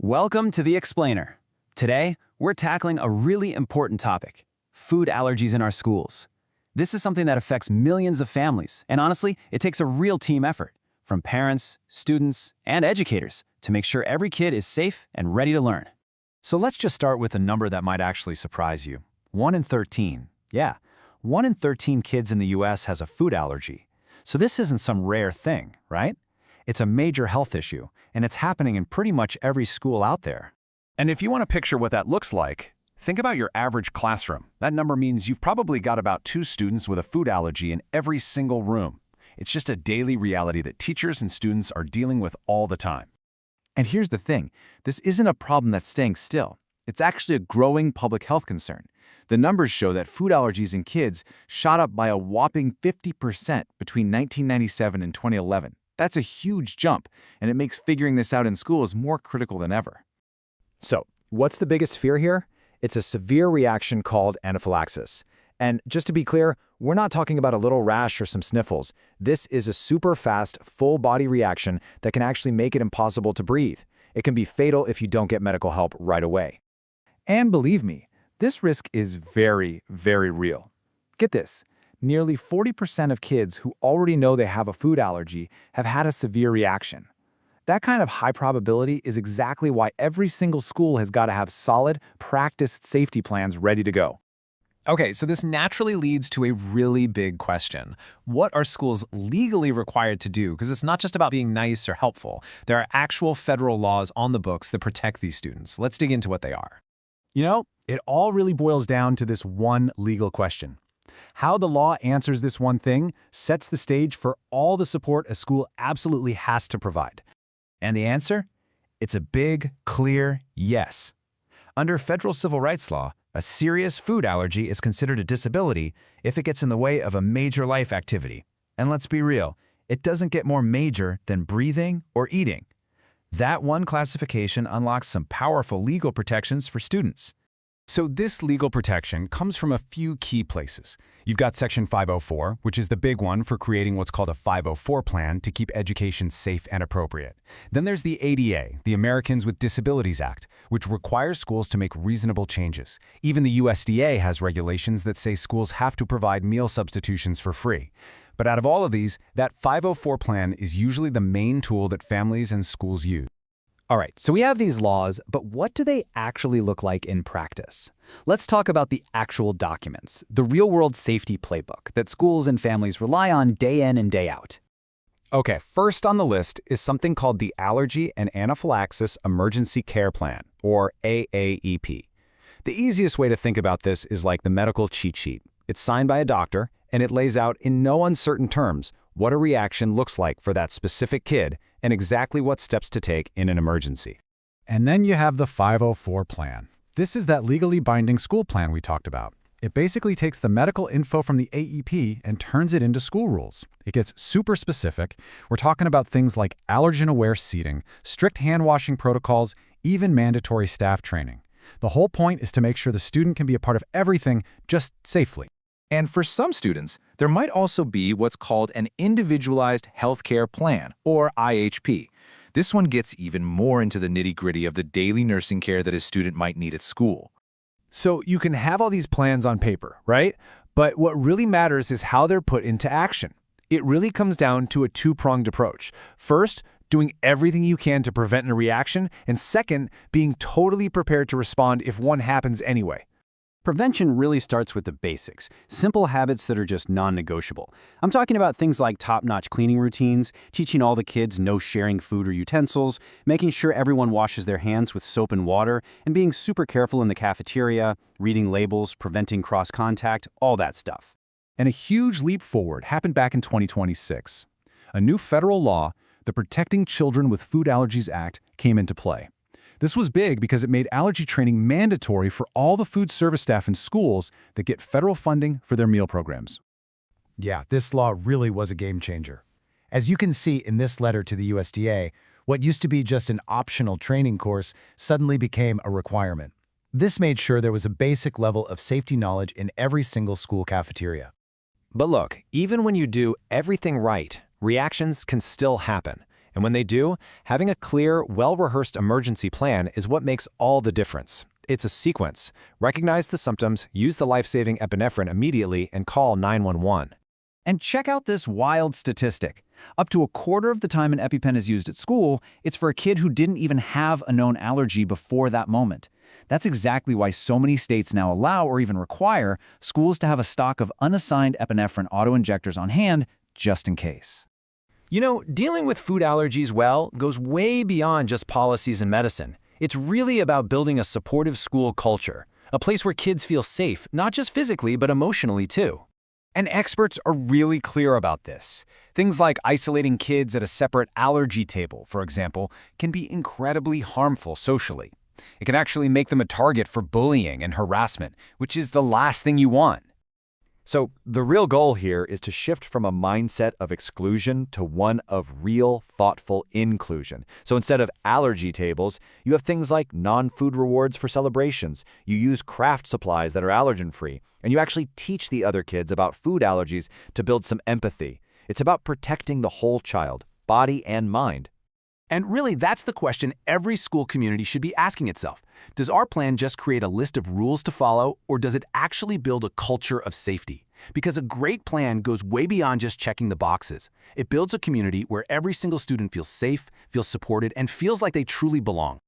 Welcome to The Explainer. Today, we're tackling a really important topic: food allergies in our schools. This is something that affects millions of families, and honestly, it takes a real team effort, from parents, students, and educators, to make sure every kid is safe and ready to learn. So let's just start with a number that might actually surprise you. 1 in 13. Yeah, 1 in 13 kids in the US has a food allergy. So this isn't some rare thing, right? It's a major health issue, and it's happening in pretty much every school out there. And if you want to picture what that looks like, think about your average classroom. That number means you've probably got about 2 students with a food allergy in every single room. It's just a daily reality that teachers and students are dealing with all the time. And here's the thing, this isn't a problem that's staying still. It's actually a growing public health concern. The numbers show that food allergies in kids shot up by a whopping 50% between 1997 and 2011. That's a huge jump, and it makes figuring this out in schools more critical than ever. So, what's the biggest fear here? It's a severe reaction called anaphylaxis. And just to be clear, we're not talking about a little rash or some sniffles. This is a super fast, full-body reaction that can actually make it impossible to breathe. It can be fatal if you don't get medical help right away. And believe me, this risk is very, very real. Get this, nearly 40% of kids who already know they have a food allergy have had a severe reaction. That kind of high probability is exactly why every single school has got to have solid, practiced safety plans ready to go. Okay, so this naturally leads to a really big question. What are schools legally required to do? Because it's not just about being nice or helpful. There are actual federal laws on the books that protect these students. Let's dig into what they are. You know, it all really boils down to this one legal question. How the law answers this one thing sets the stage for all the support a school absolutely has to provide. And the answer? It's a big, clear yes. Under federal civil rights law, a serious food allergy is considered a disability if it gets in the way of a major life activity. And let's be real, it doesn't get more major than breathing or eating. That one classification unlocks some powerful legal protections for students. So this legal protection comes from a few key places. You've got Section 504, which is the big one for creating what's called a 504 plan to keep education safe and appropriate. Then there's the ADA, the Americans with Disabilities Act, which requires schools to make reasonable changes. Even the USDA has regulations that say schools have to provide meal substitutions for free. But out of all of these, that 504 plan is usually the main tool that families and schools use. All right, so we have these laws, but what do they actually look like in practice? Let's talk about the actual documents, the real-world safety playbook that schools and families rely on day in and day out. Okay, first on the list is something called the Allergy and Anaphylaxis Emergency Care Plan, or AAEP. The easiest way to think about this is like the medical cheat sheet. It's signed by a doctor, and it lays out in no uncertain terms what a reaction looks like for that specific kid and exactly what steps to take in an emergency. And then you have the 504 plan. This is that legally binding school plan we talked about. It basically takes the medical info from the AEP and turns it into school rules. It gets super specific. We're talking about things like allergen-aware seating, strict hand-washing protocols, even mandatory staff training. The whole point is to make sure the student can be a part of everything just safely. And for some students, there might also be what's called an Individualized Healthcare Plan, or IHP. This one gets even more into the nitty-gritty of the daily nursing care that a student might need at school. So you can have all these plans on paper, right? But what really matters is how they're put into action. It really comes down to a two-pronged approach. First, doing everything you can to prevent a reaction, and second, being totally prepared to respond if one happens anyway. Prevention really starts with the basics, simple habits that are just non-negotiable. I'm talking about things like top-notch cleaning routines, teaching all the kids no sharing food or utensils, making sure everyone washes their hands with soap and water, and being super careful in the cafeteria, reading labels, preventing cross-contact, all that stuff. And a huge leap forward happened back in 2026. A new federal law, the Protecting Children with Food Allergies Act, came into play. This was big because it made allergy training mandatory for all the food service staff in schools that get federal funding for their meal programs. Yeah, this law really was a game changer. As you can see in this letter to the USDA, what used to be just an optional training course suddenly became a requirement. This made sure there was a basic level of safety knowledge in every single school cafeteria. But look, even when you do everything right, reactions can still happen. And when they do, having a clear, well-rehearsed emergency plan is what makes all the difference. It's a sequence. Recognize the symptoms, use the life-saving epinephrine immediately, and call 911. And check out this wild statistic. Up to a quarter of the time an EpiPen is used at school, it's for a kid who didn't even have a known allergy before that moment. That's exactly why so many states now allow or even require schools to have a stock of unassigned epinephrine autoinjectors on hand just in case. You know, dealing with food allergies well goes way beyond just policies and medicine. It's really about building a supportive school culture, a place where kids feel safe, not just physically, but emotionally too. And experts are really clear about this. Things like isolating kids at a separate allergy table, for example, can be incredibly harmful socially. It can actually make them a target for bullying and harassment, which is the last thing you want. So the real goal here is to shift from a mindset of exclusion to one of real, thoughtful inclusion. So instead of allergy tables, you have things like non-food rewards for celebrations. You use craft supplies that are allergen-free, and you actually teach the other kids about food allergies to build some empathy. It's about protecting the whole child, body and mind. And really, that's the question every school community should be asking itself. Does our plan just create a list of rules to follow, or does it actually build a culture of safety? Because a great plan goes way beyond just checking the boxes. It builds a community where every single student feels safe, feels supported, and feels like they truly belong.